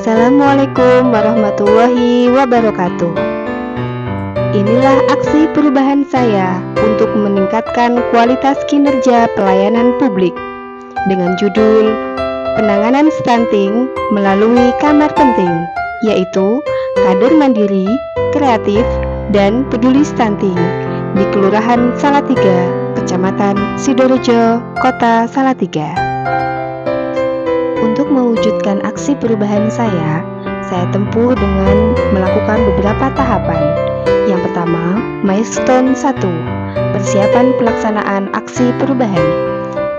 Assalamualaikum warahmatullahi wabarakatuh. Inilah aksi perubahan saya untuk meningkatkan kualitas kinerja pelayanan publik dengan judul Penanganan Stunting melalui Kamar Penting, yaitu kader mandiri, kreatif, dan peduli stunting di Kelurahan Salatiga, Kecamatan Sidorejo, Kota Salatiga. Untuk mewujudkan aksi perubahan saya tempuh dengan melakukan beberapa tahapan. Yang pertama, milestone 1, persiapan pelaksanaan aksi perubahan.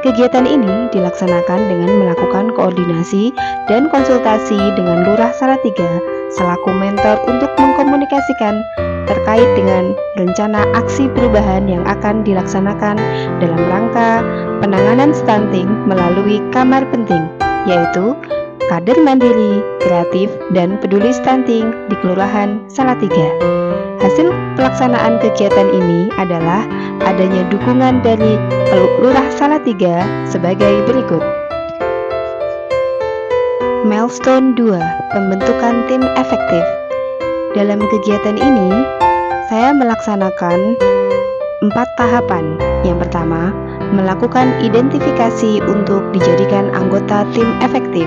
Kegiatan ini dilaksanakan dengan melakukan koordinasi dan konsultasi dengan Lurah Salatiga selaku mentor untuk mengkomunikasikan terkait dengan rencana aksi perubahan yang akan dilaksanakan dalam rangka penanganan stunting melalui Kamar Penting, yaitu kader mandiri, kreatif, dan peduli stunting di Kelurahan Salatiga. Hasil pelaksanaan kegiatan ini adalah adanya dukungan dari Lurah Salatiga sebagai berikut. Milestone 2, pembentukan tim efektif. Dalam kegiatan ini, saya melaksanakan 4 tahapan. Yang pertama, melakukan identifikasi untuk dijadikan anggota tim efektif.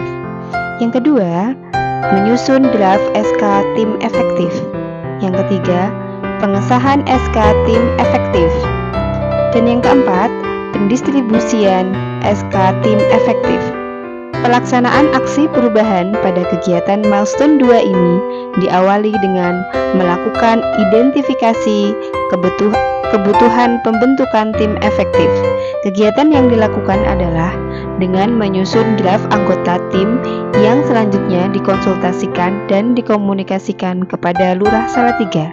Yang kedua, menyusun draft SK tim efektif. Yang ketiga, pengesahan SK tim efektif. Dan yang keempat, pendistribusian SK tim efektif. Pelaksanaan aksi perubahan pada kegiatan milestone 2 ini diawali dengan melakukan identifikasi kebutuhan pembentukan tim efektif. Kegiatan yang dilakukan adalah dengan menyusun draft anggota tim yang selanjutnya dikonsultasikan dan dikomunikasikan kepada Lurah Salatiga.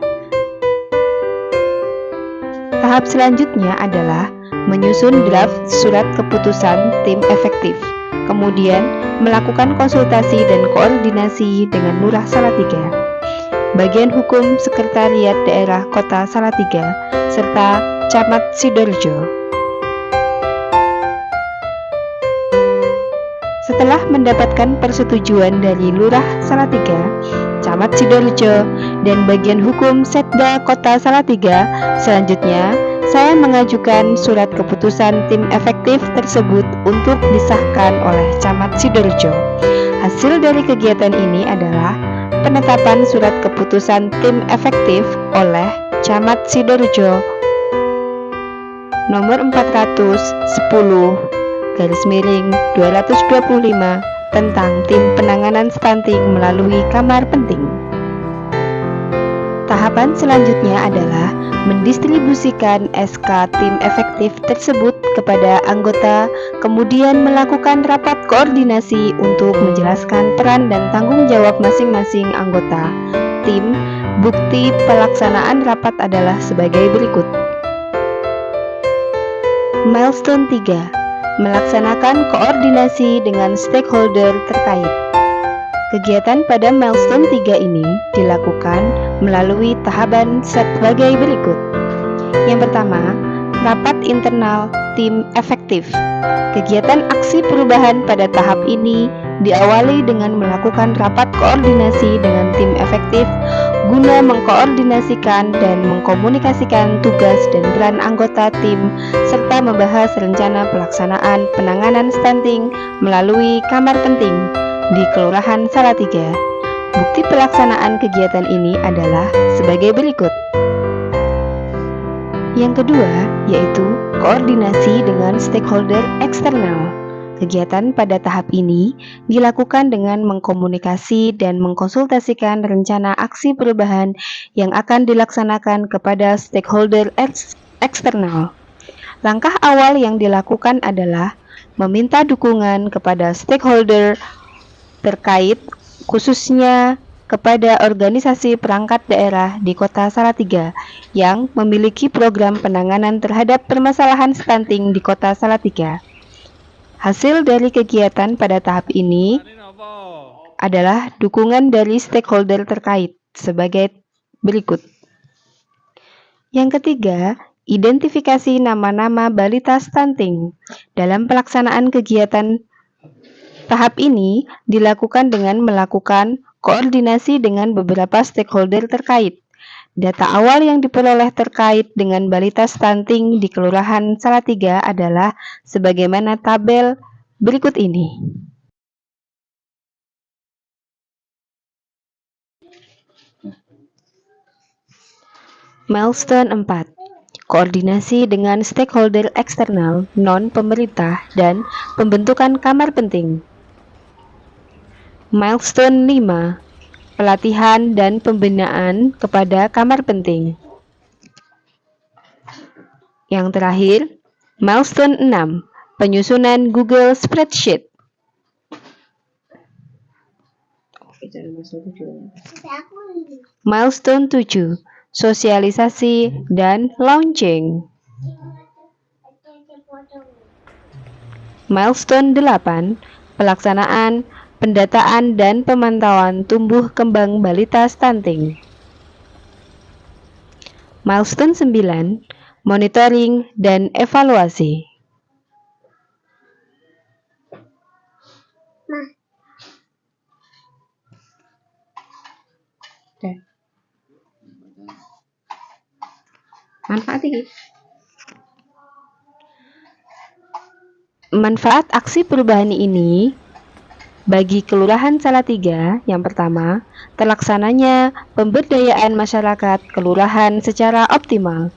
Tahap selanjutnya adalah menyusun draft surat keputusan tim efektif. Kemudian melakukan konsultasi dan koordinasi dengan Lurah Salatiga, Bagian Hukum Sekretariat Daerah Kota Salatiga, serta Camat Sidorejo. Setelah mendapatkan persetujuan dari Lurah Salatiga, Camat Sidorejo, dan Bagian Hukum Setda Kota Salatiga, selanjutnya saya mengajukan surat keputusan tim efektif tersebut untuk disahkan oleh Camat Sidorejo. Hasil dari kegiatan ini adalah penetapan surat keputusan tim efektif oleh Camat Sidorejo nomor 410/225 tentang tim penanganan stunting melalui Kamar Penting. Tahapan selanjutnya adalah mendistribusikan SK tim efektif tersebut kepada anggota, kemudian melakukan rapat koordinasi untuk menjelaskan peran dan tanggung jawab masing-masing anggota tim. Bukti pelaksanaan rapat adalah sebagai berikut. Milestone 3, melaksanakan koordinasi dengan stakeholder terkait. Kegiatan pada milestone 3 ini dilakukan melalui tahapan sebagai berikut. Yang pertama, rapat internal tim efektif. Kegiatan aksi perubahan pada tahap ini diawali dengan melakukan rapat koordinasi dengan tim efektif guna mengkoordinasikan dan mengkomunikasikan tugas dan peran anggota tim serta membahas rencana pelaksanaan penanganan stunting melalui Kamar Penting di Kelurahan Salatiga. Bukti pelaksanaan kegiatan ini adalah sebagai berikut. Yang kedua, yaitu koordinasi dengan stakeholder eksternal. Kegiatan pada tahap ini dilakukan dengan mengkomunikasi dan mengkonsultasikan rencana aksi perubahan yang akan dilaksanakan kepada stakeholder eksternal. Langkah awal yang dilakukan adalah meminta dukungan kepada stakeholder terkait, khususnya kepada organisasi perangkat daerah di Kota Salatiga yang memiliki program penanganan terhadap permasalahan stunting di Kota Salatiga. Hasil dari kegiatan pada tahap ini adalah dukungan dari stakeholder terkait sebagai berikut. Yang ketiga, identifikasi nama-nama balita stunting. Dalam pelaksanaan kegiatan Tahap ini dilakukan dengan melakukan koordinasi dengan beberapa stakeholder terkait. Data awal yang diperoleh terkait dengan balita stunting di Kelurahan Salatiga adalah sebagaimana tabel berikut ini. Milestone 4. Koordinasi dengan stakeholder eksternal, non-pemerintah, dan pembentukan kamar penting. Milestone 5. Pelatihan dan pembinaan kepada kamar penting. Yang terakhir, milestone 6. Penyusunan Google Spreadsheet. Milestone 7. Sosialisasi dan launching. Milestone 8. Pelaksanaan, pendataan dan pemantauan tumbuh kembang balita stunting. Milestone 9. Monitoring dan evaluasi. Manfaat aksi perubahan ini bagi Kelurahan Salatiga, yang pertama, terlaksananya pemberdayaan masyarakat kelurahan secara optimal.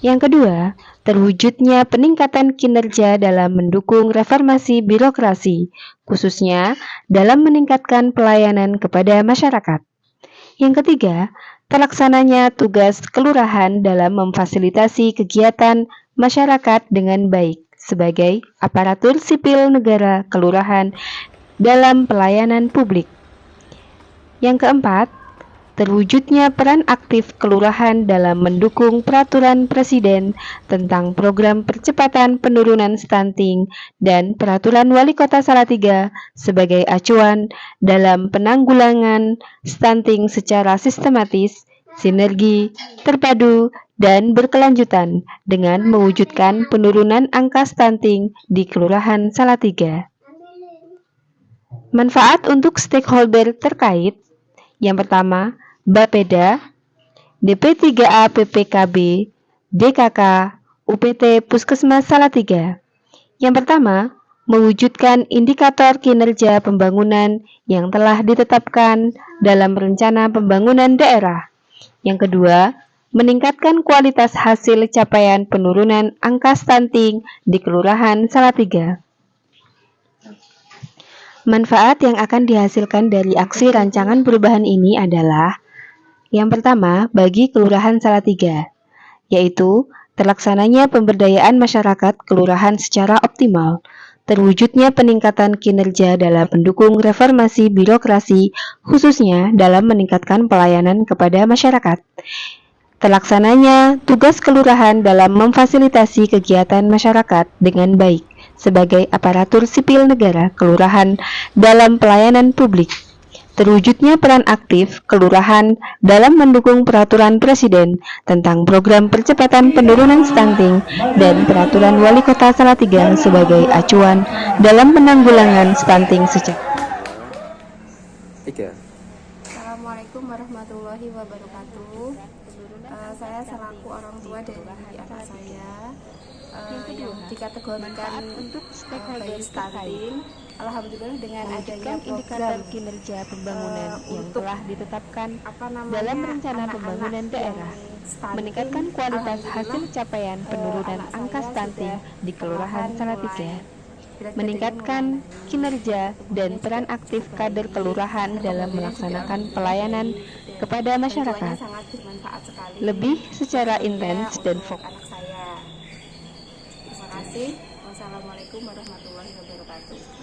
Yang kedua, terwujudnya peningkatan kinerja dalam mendukung reformasi birokrasi, khususnya dalam meningkatkan pelayanan kepada masyarakat. Yang ketiga, terlaksananya tugas kelurahan dalam memfasilitasi kegiatan masyarakat dengan baik sebagai aparatur sipil negara kelurahan dalam pelayanan publik. Yang keempat, terwujudnya peran aktif kelurahan dalam mendukung peraturan Presiden tentang program percepatan penurunan stunting dan peraturan Wali Kota Salatiga sebagai acuan dalam penanggulangan stunting secara sistematis, sinergi, terpadu, dan berkelanjutan dengan mewujudkan penurunan angka stunting di Kelurahan Salatiga. Manfaat untuk stakeholder terkait. Yang pertama, Bapeda, DP3A PPKB, DKK, UPT Puskesmas Salatiga. Yang pertama, mewujudkan indikator kinerja pembangunan yang telah ditetapkan dalam rencana pembangunan daerah. Yang kedua, meningkatkan kualitas hasil capaian penurunan angka stunting di Kelurahan Salatiga. Manfaat yang akan dihasilkan dari aksi rancangan perubahan ini adalah yang pertama, bagi Kelurahan Salatiga, yaitu terlaksananya pemberdayaan masyarakat kelurahan secara optimal, terwujudnya peningkatan kinerja dalam mendukung reformasi birokrasi, khususnya dalam meningkatkan pelayanan kepada masyarakat. Terlaksananya tugas kelurahan dalam memfasilitasi kegiatan masyarakat dengan baik sebagai aparatur sipil negara kelurahan dalam pelayanan publik. Terwujudnya peran aktif kelurahan dalam mendukung peraturan Presiden tentang program percepatan penurunan stunting dan peraturan Wali Kota Salatiga sebagai acuan dalam penanggulangan stunting secara. Assalamualaikum warahmatullahi wabarakatuh. Saya selaku orang tua dari anak saya yang dikategorikan untuk bayi stunting. Alhamdulillah dengan adanya indikator program kinerja pembangunan yang untuk telah ditetapkan namanya, dalam rencana pembangunan daerah, meningkatkan kualitas hasil capaian penurunan angka stunting di Kelurahan Salatiga, meningkatkan kinerja dan peran aktif kader kelurahan dalam melaksanakan pelayanan kepada masyarakat lebih secara intens dan fokus. Terima kasih. Wassalamualaikum warahmatullahi wabarakatuh.